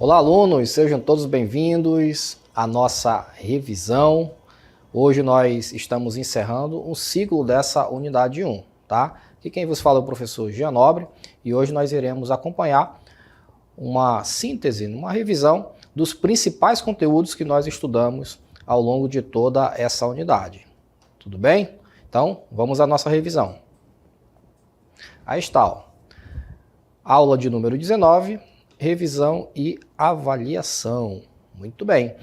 Olá, alunos, sejam todos bem-vindos à nossa revisão. Hoje nós estamos encerrando um ciclo dessa unidade 1, tá? Aqui quem vos fala é o professor Jean Nobre e hoje nós iremos acompanhar uma síntese, uma revisão dos principais conteúdos que nós estudamos ao longo de toda essa unidade. Tudo bem? Então, vamos à nossa revisão. Aí está, ó. Aula de número 19, revisão e avaliação. Muito bem.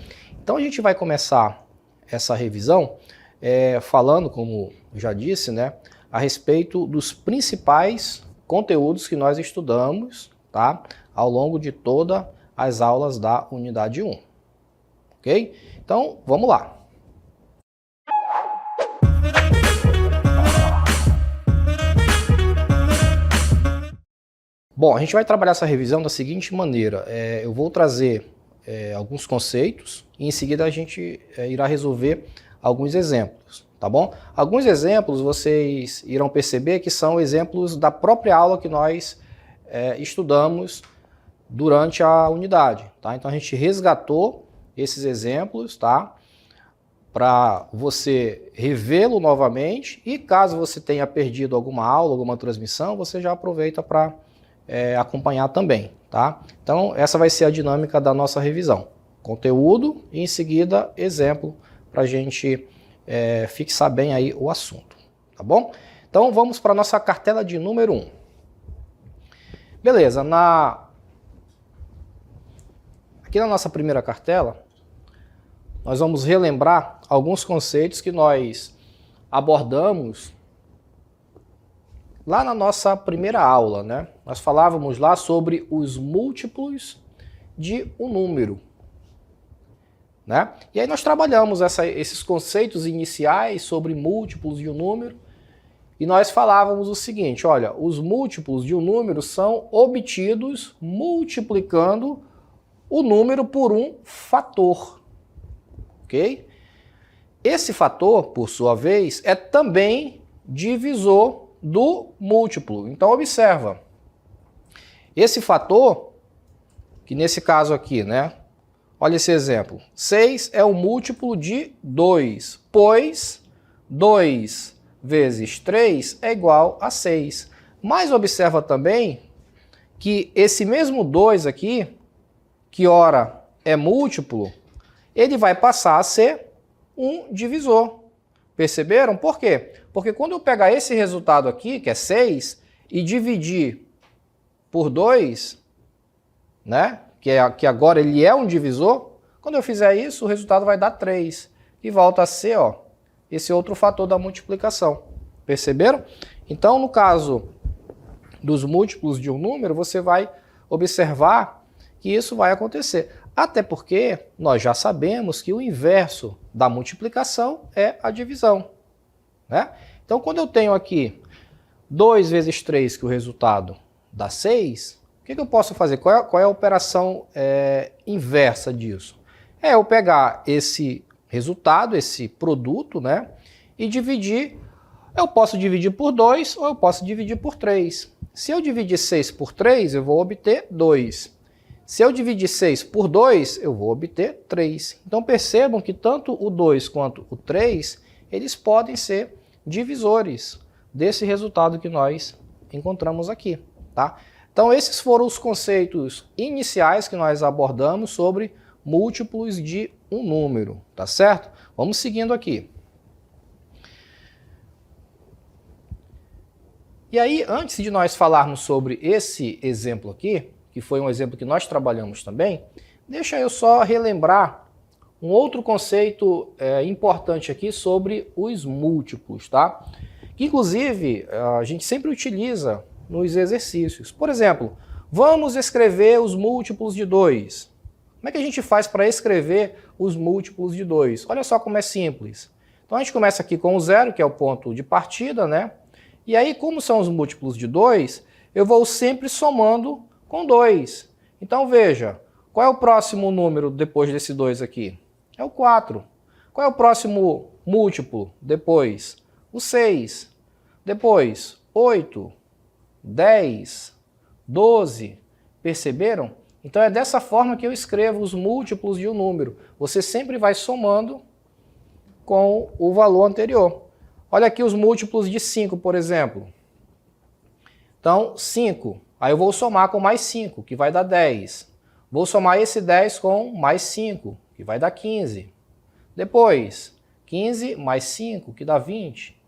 Então, a gente vai começar essa revisão falando, como eu já disse, né, a respeito dos principais conteúdos que nós estudamos, tá, ao longo de todas as aulas da unidade 1. Ok? Então, vamos lá. Bom, a gente vai trabalhar essa revisão da seguinte maneira. Eu vou trazer alguns conceitos e em seguida a gente irá resolver alguns exemplos, tá bom? Alguns exemplos vocês irão perceber que são exemplos da própria aula que nós estudamos durante a unidade, tá? Então a gente resgatou esses exemplos, tá? Para você revê-lo novamente e caso você tenha perdido alguma aula, alguma transmissão, você já aproveita para acompanhar também, tá? Então essa vai ser a dinâmica da nossa revisão. Conteúdo e em seguida exemplo para a gente fixar bem aí o assunto, tá bom? Então vamos para a nossa cartela de número 1. Beleza, aqui na nossa primeira cartela, nós vamos relembrar alguns conceitos que nós abordamos lá na nossa primeira aula, né? Nós falávamos lá sobre os múltiplos de um número, né? E aí nós trabalhamos esses conceitos iniciais sobre múltiplos de um número e nós falávamos o seguinte, olha, os múltiplos de um número são obtidos multiplicando o número por um fator, ok? Esse fator, por sua vez, é também divisor do múltiplo. Então observa, esse fator, que nesse caso aqui, né? Olha esse exemplo, 6 é o múltiplo de 2, pois 2 vezes 3 é igual a 6. Mas observa também que esse mesmo 2 aqui, que ora é múltiplo, ele vai passar a ser um divisor. Perceberam? Por quê? Porque quando eu pegar esse resultado aqui, que é 6, e dividir por 2, né, que agora ele é um divisor, quando eu fizer isso, o resultado vai dar 3. E volta a ser, ó, esse outro fator da multiplicação. Perceberam? Então, no caso dos múltiplos de um número, você vai observar que isso vai acontecer. Até porque nós já sabemos que o inverso da multiplicação é a divisão, né? Então, quando eu tenho aqui 2 vezes 3, que o resultado dá 6, o que eu posso fazer? Qual é a operação inversa disso? É eu pegar esse resultado, esse produto, né, e dividir. Eu posso dividir por 2 ou eu posso dividir por 3. Se eu dividir 6 por 3, eu vou obter 2. Se eu dividir 6 por 2, eu vou obter 3. Então percebam que tanto o 2 quanto o 3, eles podem ser divisores desse resultado que nós encontramos aqui, tá? Então esses foram os conceitos iniciais que nós abordamos sobre múltiplos de um número, tá certo? Vamos seguindo aqui. E aí, antes de nós falarmos sobre esse exemplo aqui, que foi um exemplo que nós trabalhamos também, deixa eu só relembrar um outro conceito importante aqui sobre os múltiplos, tá? Que inclusive a gente sempre utiliza nos exercícios. Por exemplo, vamos escrever os múltiplos de 2. Como é que a gente faz para escrever os múltiplos de 2? Olha só como é simples. Então a gente começa aqui com o 0, que é o ponto de partida, né? E aí, como são os múltiplos de 2, eu vou sempre somando com 2. Então veja, qual é o próximo número depois desse 2 aqui? É o 4. Qual é o próximo múltiplo depois? O 6. Depois, 8, 10, 12. Perceberam? Então é dessa forma que eu escrevo os múltiplos de um número. Você sempre vai somando com o valor anterior. Olha aqui os múltiplos de 5, por exemplo. Então, 5. Aí eu vou somar com mais 5, que vai dar 10. Vou somar esse 10 com mais 5, que vai dar 15. Depois, 15 mais 5, que dá 20,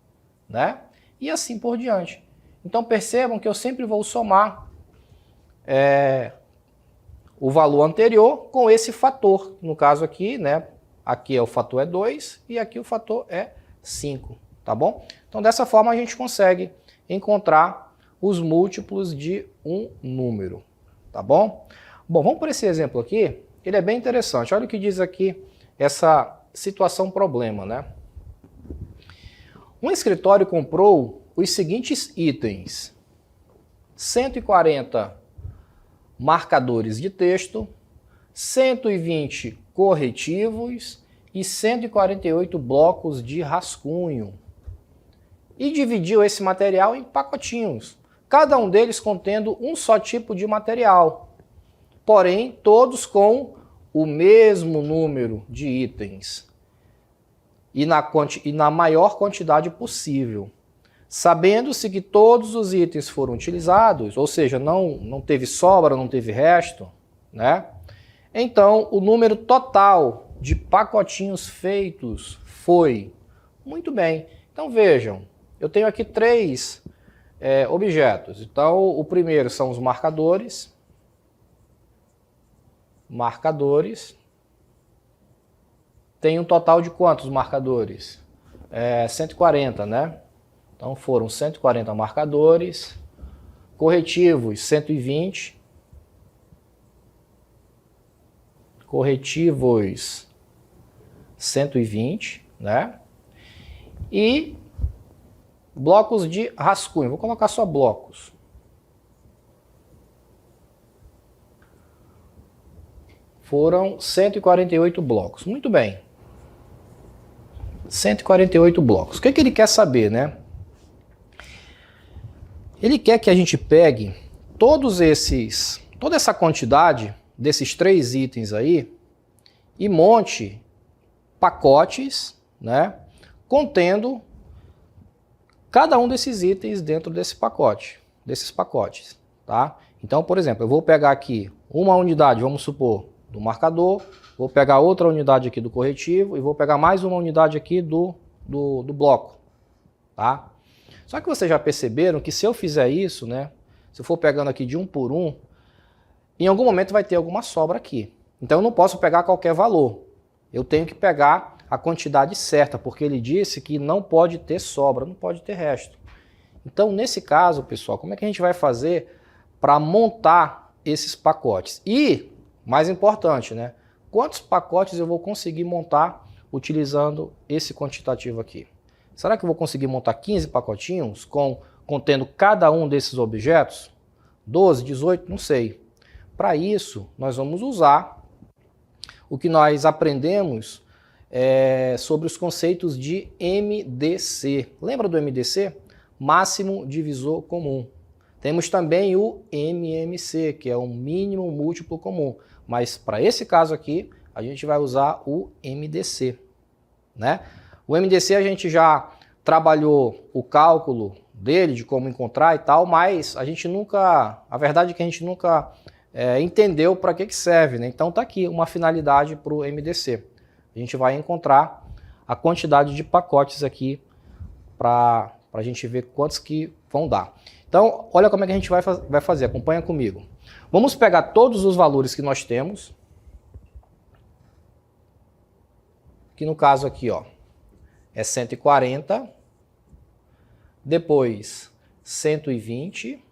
né? E assim por diante. Então percebam que eu sempre vou somar o valor anterior com esse fator. No caso aqui, né? Aqui o fator é 2 e aqui o fator é 5, tá bom? Então dessa forma a gente consegue encontrar os múltiplos de um número, tá bom? Bom, vamos por esse exemplo aqui. Ele é bem interessante. Olha o que diz aqui essa situação problema, né? Um escritório comprou os seguintes itens: 140 marcadores de texto, 120 corretivos e 148 blocos de rascunho. E dividiu esse material em pacotinhos, cada um deles contendo um só tipo de material, porém todos com o mesmo número de itens e na maior quantidade possível. Sabendo-se que todos os itens foram utilizados, ou seja, não teve sobra, não teve resto, né? Então, o número total de pacotinhos feitos foi... Muito bem. Então, vejam, eu tenho aqui 3 objetos. Então, o primeiro são os marcadores. Tem um total de quantos marcadores? 140, né? Então foram 140 marcadores, corretivos 120, né? E blocos de rascunho, vou colocar só blocos. Foram 148 blocos, muito bem. 148 blocos. O que ele quer saber, né? Ele quer que a gente pegue toda essa quantidade desses 3 itens aí e monte pacotes, né, contendo cada um desses itens dentro desses pacotes, tá? Então, por exemplo, eu vou pegar aqui uma unidade, vamos supor, do marcador, vou pegar outra unidade aqui do corretivo e vou pegar mais uma unidade aqui do bloco, tá? Só que vocês já perceberam que se eu fizer isso, né, se eu for pegando aqui de um por um, em algum momento vai ter alguma sobra aqui. Então eu não posso pegar qualquer valor. Eu tenho que pegar a quantidade certa, porque ele disse que não pode ter sobra, não pode ter resto. Então nesse caso, pessoal, como é que a gente vai fazer para montar esses pacotes? E, mais importante, né, quantos pacotes eu vou conseguir montar utilizando esse quantitativo aqui? Será que eu vou conseguir montar 15 pacotinhos contendo cada um desses objetos? 12, 18, não sei. Para isso, nós vamos usar o que nós aprendemos sobre os conceitos de MDC. Lembra do MDC? Máximo divisor comum. Temos também o MMC, que é o mínimo múltiplo comum. Mas para esse caso aqui, a gente vai usar o MDC, né? O MDC a gente já trabalhou o cálculo dele, de como encontrar e tal, mas a verdade é que a gente nunca entendeu para que serve, né? Então tá aqui uma finalidade para o MDC. A gente vai encontrar a quantidade de pacotes aqui para a gente ver quantos que vão dar. Então, olha como é que a gente vai fazer, acompanha comigo. Vamos pegar todos os valores que nós temos, que no caso aqui, ó, é 140, depois 120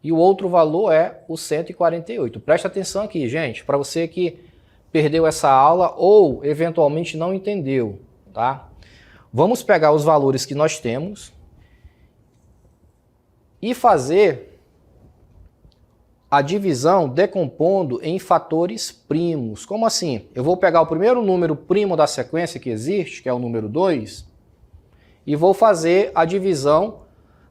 e o outro valor é o 148. Presta atenção aqui, gente, para você que perdeu essa aula ou eventualmente não entendeu, tá? Vamos pegar os valores que nós temos e fazer a divisão decompondo em fatores primos. Como assim? Eu vou pegar o primeiro número primo da sequência que existe, que é o número 2, e vou fazer a divisão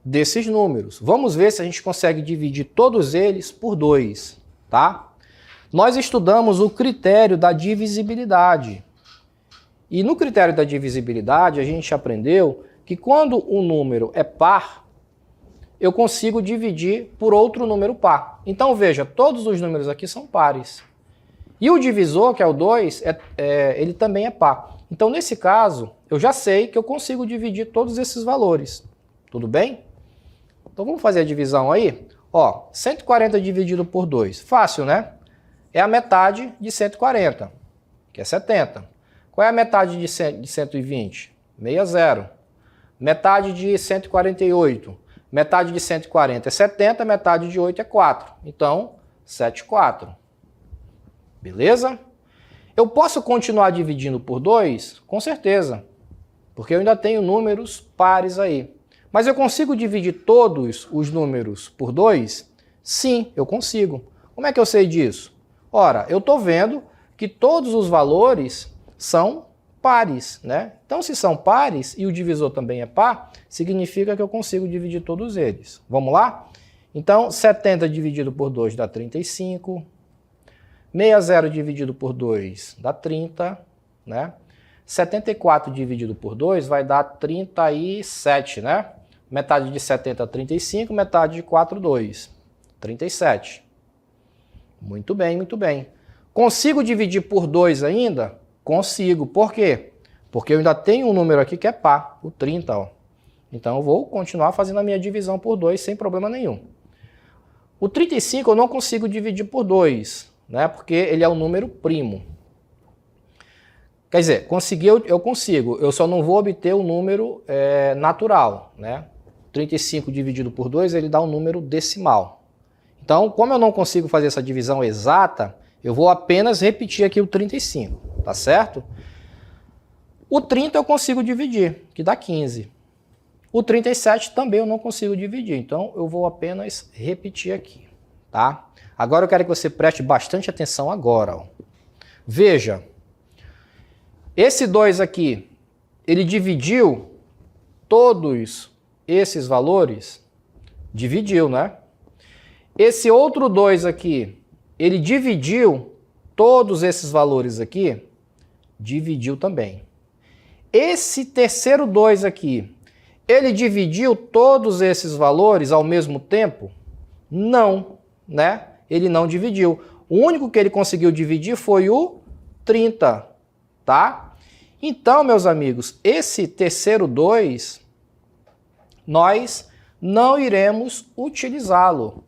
desses números. Vamos ver se a gente consegue dividir todos eles por 2, tá? Nós estudamos o critério da divisibilidade. E no critério da divisibilidade, a gente aprendeu que quando o número é par, eu consigo dividir por outro número par. Então, veja, todos os números aqui são pares. E o divisor, que é o 2, ele também é par. Então, nesse caso, eu já sei que eu consigo dividir todos esses valores. Tudo bem? Então, vamos fazer a divisão aí? Ó, 140 dividido por 2. Fácil, né? É a metade de 140, que é 70. Qual é a metade de 120? 60. Metade de 148. Metade de 140 é 70, metade de 8 é 4. Então, 74. Beleza? Eu posso continuar dividindo por 2? Com certeza, porque eu ainda tenho números pares aí. Mas eu consigo dividir todos os números por 2? Sim, eu consigo. Como é que eu sei disso? Ora, eu estou vendo que todos os valores são pares, né? Então, se são pares e o divisor também é par, significa que eu consigo dividir todos eles. Vamos lá? Então, 70 dividido por 2 dá 35. 60 dividido por 2 dá 30, né? 74 dividido por 2 vai dar 37, né? Metade de 70 é 35, metade de 4, 2. 37. Muito bem, muito bem. Consigo dividir por 2 ainda? Consigo. Por quê? Porque eu ainda tenho um número aqui que é par, o 30, ó. Então eu vou continuar fazendo a minha divisão por 2 sem problema nenhum. O 35 eu não consigo dividir por 2, né? Porque ele é um número primo. Quer dizer, conseguir eu consigo, eu só não vou obter o número natural, né? 35 dividido por 2, ele dá um número decimal. Então, como eu não consigo fazer essa divisão exata, eu vou apenas repetir aqui o 35, tá certo? O 30 eu consigo dividir, que dá 15. O 37 também eu não consigo dividir, então eu vou apenas repetir aqui, tá? Agora eu quero que você preste bastante atenção agora, ó. Veja, esse 2 aqui, ele dividiu todos esses valores? Dividiu, né? Esse outro 2 aqui, ele dividiu todos esses valores aqui? Dividiu também. Esse terceiro 2 aqui, ele dividiu todos esses valores ao mesmo tempo? Não, né? Ele não dividiu. O único que ele conseguiu dividir foi o 30, tá? Então, meus amigos, esse terceiro 2, nós não iremos utilizá-lo,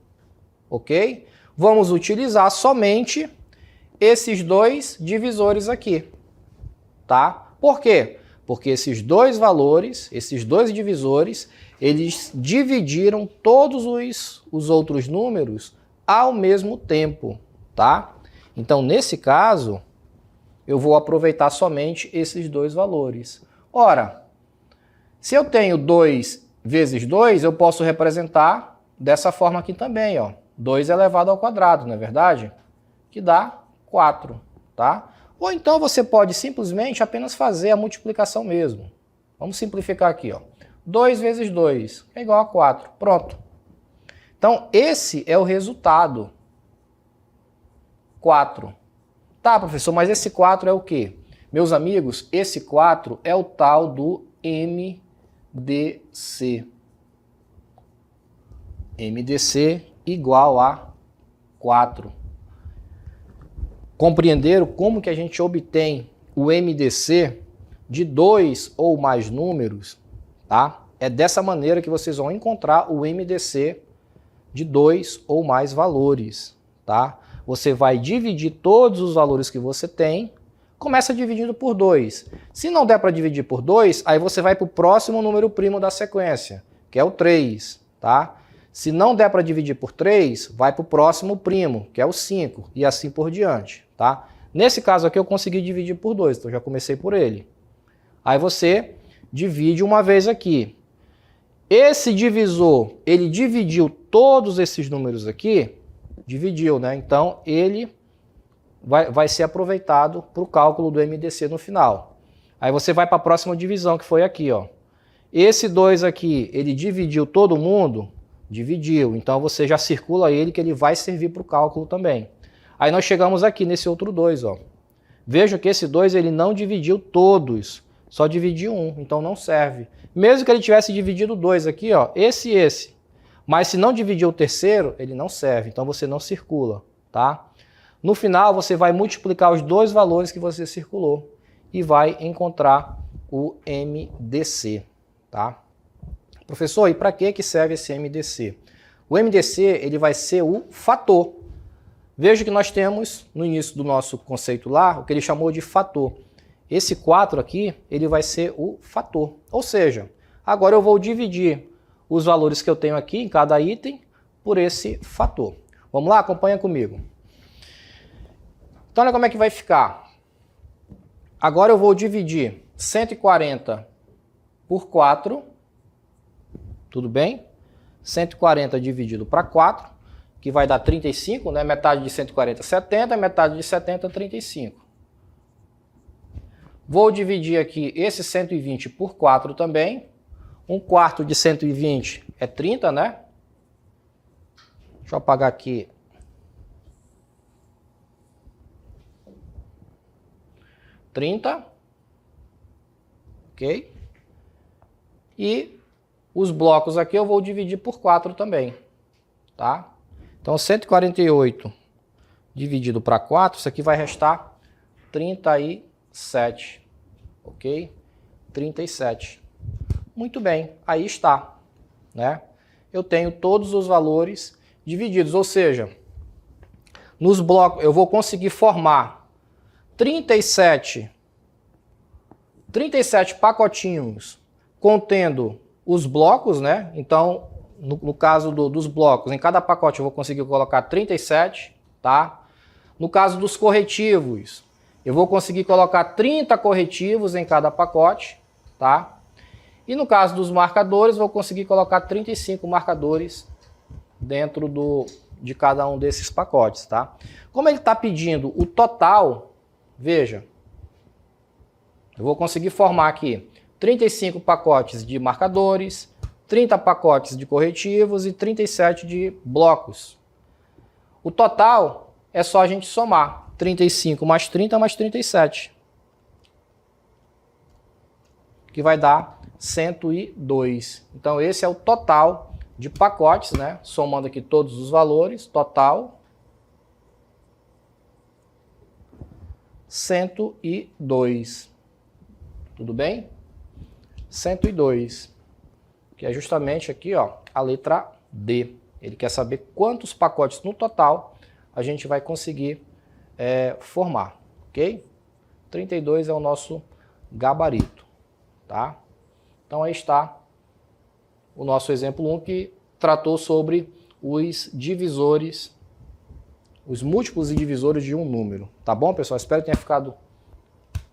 ok? Vamos utilizar somente esses dois divisores aqui, tá? Por quê? Porque esses dois valores, esses dois divisores, eles dividiram todos os outros números ao mesmo tempo, tá? Então, nesse caso, eu vou aproveitar somente esses dois valores. Ora, se eu tenho 2 vezes 2, eu posso representar dessa forma aqui também, ó. 2 elevado ao quadrado, não é verdade? Que dá 4, tá? Ou então você pode simplesmente apenas fazer a multiplicação mesmo. Vamos simplificar aqui, ó. 2 vezes 2 é igual a 4. Pronto. Então, esse é o resultado. 4. Tá, professor, mas esse 4 é o quê? Meus amigos, esse 4 é o tal do MDC. MDC igual a 4. Compreenderam como que a gente obtém o MDC de 2 ou mais números, tá? É dessa maneira que vocês vão encontrar o MDC de 2 ou mais valores, tá? Você vai dividir todos os valores que você tem, começa dividindo por 2. Se não der para dividir por 2, aí você vai para o próximo número primo da sequência, que é o 3, tá? Se não der para dividir por 3, vai para o próximo primo, que é o 5, e assim por diante, tá? Nesse caso aqui eu consegui dividir por 2, então já comecei por ele. Aí você divide uma vez aqui. Esse divisor, ele dividiu todos esses números aqui? Dividiu, né? Então ele vai ser aproveitado para o cálculo do MDC no final. Aí você vai para a próxima divisão, que foi aqui, ó. Esse 2 aqui, ele dividiu todo mundo? Dividiu. Então você já circula ele, que ele vai servir para o cálculo também. Aí nós chegamos aqui nesse outro 2, ó. Veja que esse 2 ele não dividiu todos, só dividiu um, então não serve. Mesmo que ele tivesse dividido 2 aqui, ó, esse e esse. Mas se não dividir o terceiro, ele não serve, então você não circula, tá? No final, você vai multiplicar os dois valores que você circulou e vai encontrar o MDC, tá? Professor, e para que serve esse MDC? O MDC ele vai ser o fator. Veja que nós temos no início do nosso conceito lá o que ele chamou de fator. Esse 4 aqui ele vai ser o fator. Ou seja, agora eu vou dividir os valores que eu tenho aqui em cada item por esse fator. Vamos lá? Acompanha comigo. Então olha como é que vai ficar. Agora eu vou dividir 140 por 4. Tudo bem? 140 dividido para 4, que vai dar 35, né? Metade de 140 é 70, metade de 70 é 35. Vou dividir aqui esse 120 por 4 também. 1/4 de 120 é 30, né? Deixa eu apagar aqui. Ok? E os blocos aqui eu vou dividir por 4 também, tá? Então 148 dividido para 4, isso aqui vai restar 37, ok? 37. Muito bem, aí está, né? Eu tenho todos os valores divididos, ou seja, nos blocos eu vou conseguir formar 37 pacotinhos contendo os blocos, né? Então, no caso dos blocos, em cada pacote eu vou conseguir colocar 37, tá? No caso dos corretivos, eu vou conseguir colocar 30 corretivos em cada pacote, tá? E no caso dos marcadores, eu vou conseguir colocar 35 marcadores dentro de cada um desses pacotes, tá? Como ele está pedindo o total, veja, eu vou conseguir formar aqui 35 pacotes de marcadores, 30 pacotes de corretivos e 37 de blocos. O total é só a gente somar 35 mais 30 mais 37, que vai dar 102. Então esse é o total de pacotes, né? Somando aqui todos os valores, total 102. Tudo bem? 102, que é justamente aqui, ó, a letra D. Ele quer saber quantos pacotes no total a gente vai conseguir formar, ok? 32 é o nosso gabarito, tá? Então aí está o nosso exemplo 1 que tratou sobre os divisores, os múltiplos e divisores de um número, tá bom, pessoal? Espero que tenha ficado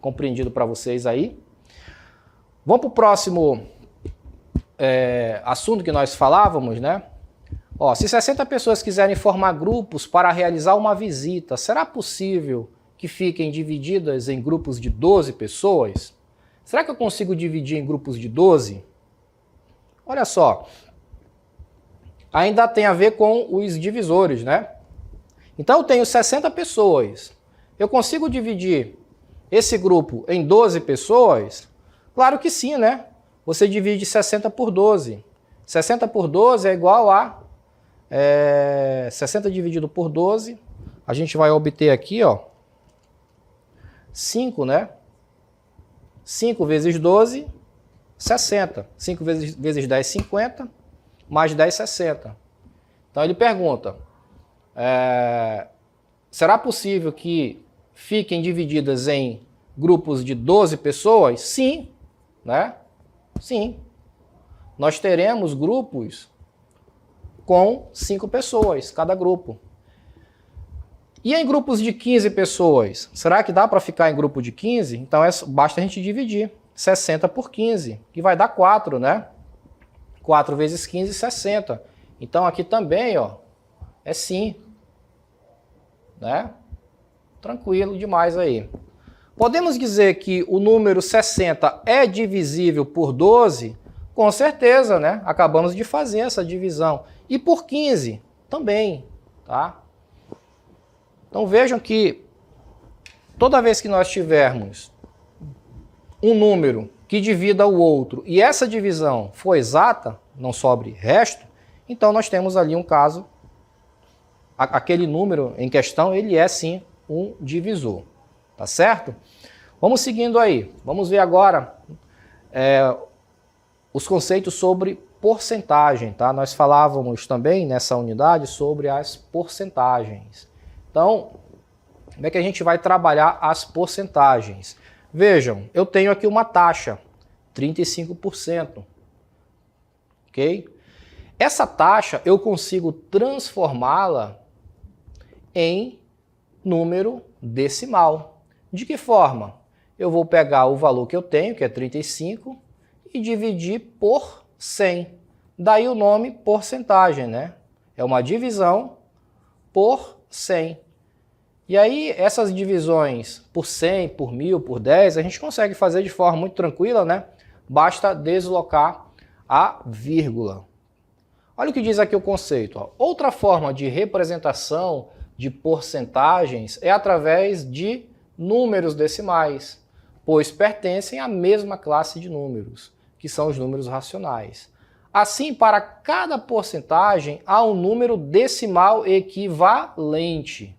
compreendido para vocês aí. Vamos para o próximo assunto que nós falávamos, né? Ó, se 60 pessoas quiserem formar grupos para realizar uma visita, será possível que fiquem divididas em grupos de 12 pessoas? Será que eu consigo dividir em grupos de 12? Olha só, ainda tem a ver com os divisores, né? Então eu tenho 60 pessoas. Eu consigo dividir esse grupo em 12 pessoas? Claro que sim, né? Você divide 60 por 12. 60 por 12 é igual a 60 dividido por 12. A gente vai obter aqui, ó, 5, né? 5 vezes 12, 60. 5 vezes 10, 50. Mais 10, 60. Então ele pergunta, será possível que fiquem divididas em grupos de 12 pessoas? Sim, né? Sim. Nós teremos grupos com 5 pessoas, cada grupo. E em grupos de 15 pessoas? Será que dá para ficar em grupo de 15? Então basta a gente dividir 60 por 15, que vai dar 4, né? 4 vezes 15, 60. Então aqui também, ó, é sim. Né? Tranquilo demais aí. Podemos dizer que o número 60 é divisível por 12? Com certeza, né? Acabamos de fazer essa divisão. E por 15? Também, tá? Então vejam que toda vez que nós tivermos um número que divida o outro e essa divisão for exata, não sobre resto, então nós temos ali um caso, aquele número em questão, ele é sim um divisor, tá certo? Vamos seguindo aí, vamos ver agora os conceitos sobre porcentagem, tá? Nós falávamos também nessa unidade sobre as porcentagens. Então, como é que a gente vai trabalhar as porcentagens? Vejam, eu tenho aqui uma taxa, 35%, ok? Essa taxa eu consigo transformá-la em número decimal. De que forma? Eu vou pegar o valor que eu tenho, que é 35, e dividir por 100. Daí o nome porcentagem, né? É uma divisão por 100. E aí essas divisões por 100, por 1000, por 10, a gente consegue fazer de forma muito tranquila, né? Basta deslocar a vírgula. Olha o que diz aqui o conceito. Ó. Outra forma de representação de porcentagens é através de números decimais, pois pertencem à mesma classe de números, que são os números racionais. Assim, para cada porcentagem, há um número decimal equivalente.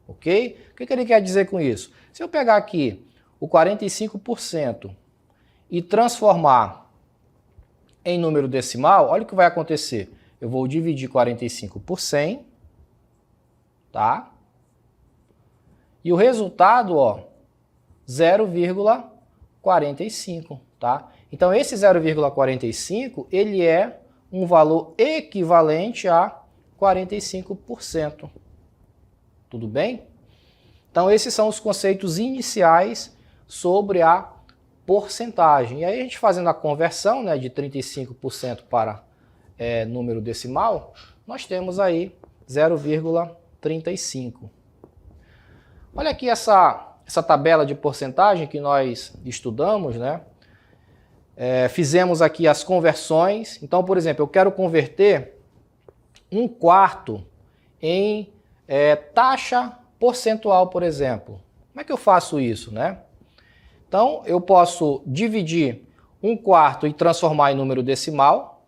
Ok? O que ele quer dizer com isso? Se eu pegar aqui o 45% e transformar em número decimal, olha o que vai acontecer. Eu vou dividir 45 por 100, tá? E o resultado, ó, 0,45, tá? Então esse 0,45, ele é um valor equivalente a 45%. Tudo bem? Então esses são os conceitos iniciais sobre a porcentagem. E aí a gente fazendo a conversão, né, de 35% para número decimal, nós temos aí 0,35. Olha aqui essa tabela de porcentagem que nós estudamos, né? Fizemos aqui as conversões. Então, por exemplo, eu quero converter 1/4 em taxa percentual, por exemplo. Como é que eu faço isso, né? Então, eu posso dividir 1/4 e transformar em número decimal,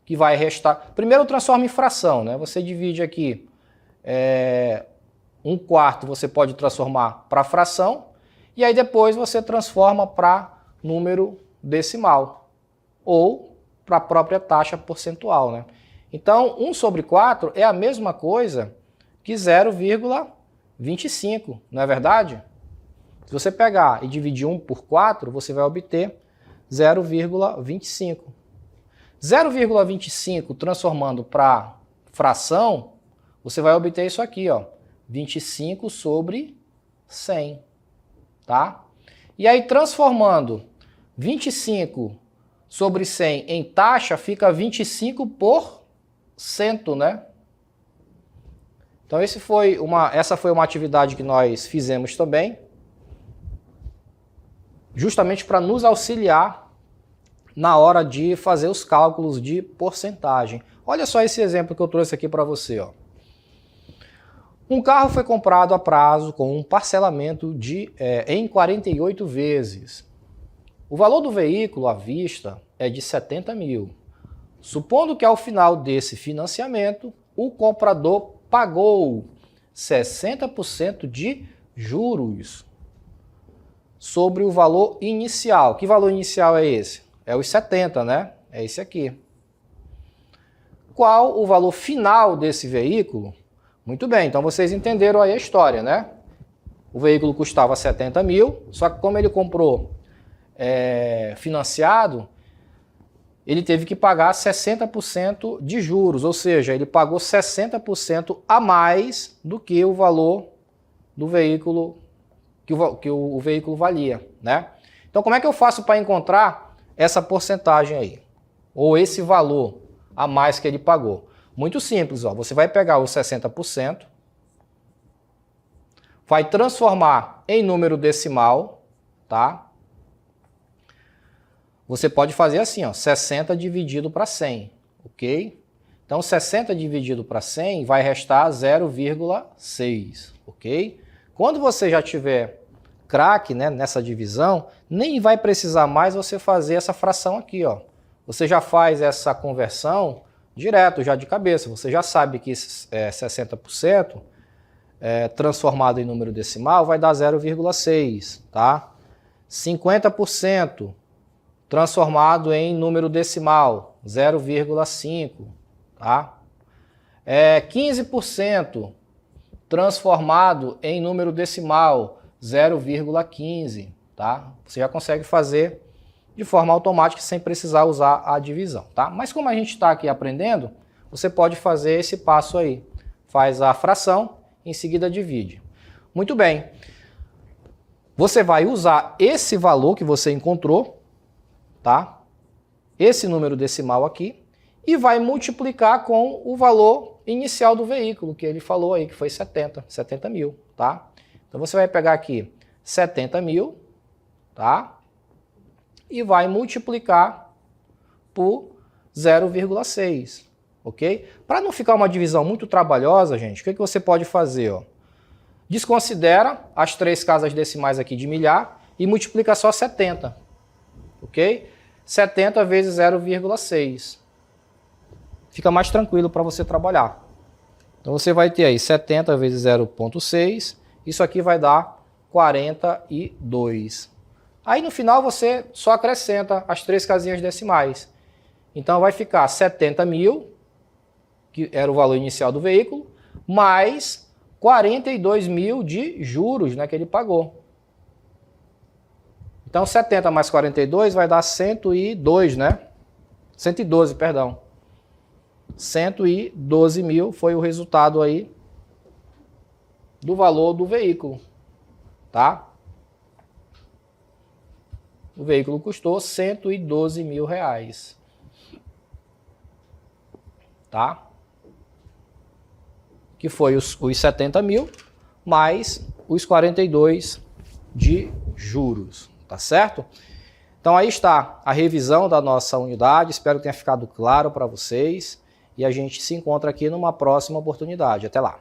que vai restar... Primeiro eu transformo em fração, né? Você divide aqui 1/4, você pode transformar para fração, e aí depois você transforma para número decimal, ou para a própria taxa percentual, né? Então, 1/4 é a mesma coisa que 0,25, não é verdade? Se você pegar e dividir 1 por 4, você vai obter 0,25. 0,25 transformando para fração, você vai obter isso aqui, ó, 25 sobre 100, tá? E aí transformando 25 sobre 100 em taxa, fica 25%, né? Então essa foi uma atividade que nós fizemos também, justamente para nos auxiliar na hora de fazer os cálculos de porcentagem. Olha só esse exemplo que eu trouxe aqui para você, ó. Um carro foi comprado a prazo com um parcelamento em 48 vezes. O valor do veículo à vista é de 70 mil. Supondo que ao final desse financiamento, o comprador pagou 60% de juros sobre o valor inicial. Que valor inicial é esse? É os 70, né? É esse aqui. Qual o valor final desse veículo? Muito bem, então vocês entenderam aí a história, né? O veículo custava 70 mil, só que como ele comprou financiado, ele teve que pagar 60% de juros, ou seja, ele pagou 60% a mais do que o valor do veículo, que o veículo valia, né? Então como é que eu faço para encontrar essa porcentagem aí, ou esse valor a mais que ele pagou? Muito simples, ó. Você vai pegar os 60%, vai transformar em número decimal, tá? Você pode fazer assim, ó, 60 dividido para 100, ok? Então, 60 dividido para 100 vai restar 0,6, ok? Quando você já tiver craque, né, nessa divisão, nem vai precisar mais você fazer essa fração aqui, ó. Você já faz essa conversão direto, já de cabeça. Você já sabe que 60% transformado em número decimal vai dar 0,6, tá? 50% transformado em número decimal, 0,5, tá? 15% transformado em número decimal, 0,15, tá? Você já consegue fazer de forma automática sem precisar usar a divisão, tá? Mas como a gente está aqui aprendendo, você pode fazer esse passo aí. Faz a fração, em seguida divide. Muito bem. Você vai usar esse valor que você encontrou, tá? Esse número decimal aqui, e vai multiplicar com o valor inicial do veículo, que ele falou aí, que foi 70 mil, tá? Então você vai pegar aqui 70 mil, tá? E vai multiplicar por 0,6, ok? Para não ficar uma divisão muito trabalhosa, gente, o que você pode fazer, ó? Desconsidera as 3 casas decimais aqui de milhar e multiplica só 70, ok? 70 vezes 0,6. Fica mais tranquilo para você trabalhar. Então você vai ter aí 70 vezes 0,6, isso aqui vai dar 42. Aí no final você só acrescenta as 3 casinhas decimais. Então vai ficar 70 mil, que era o valor inicial do veículo, mais 42 mil de juros, né, que ele pagou. Então 70 mais 42 vai dar 102, né? 112, perdão. 112 mil foi o resultado aí do valor do veículo, tá? O veículo custou 112 mil reais, tá? Que foi os 70 mil mais os 42 de juros, tá certo? Então aí está a revisão da nossa unidade, espero que tenha ficado claro para vocês e a gente se encontra aqui numa próxima oportunidade. Até lá!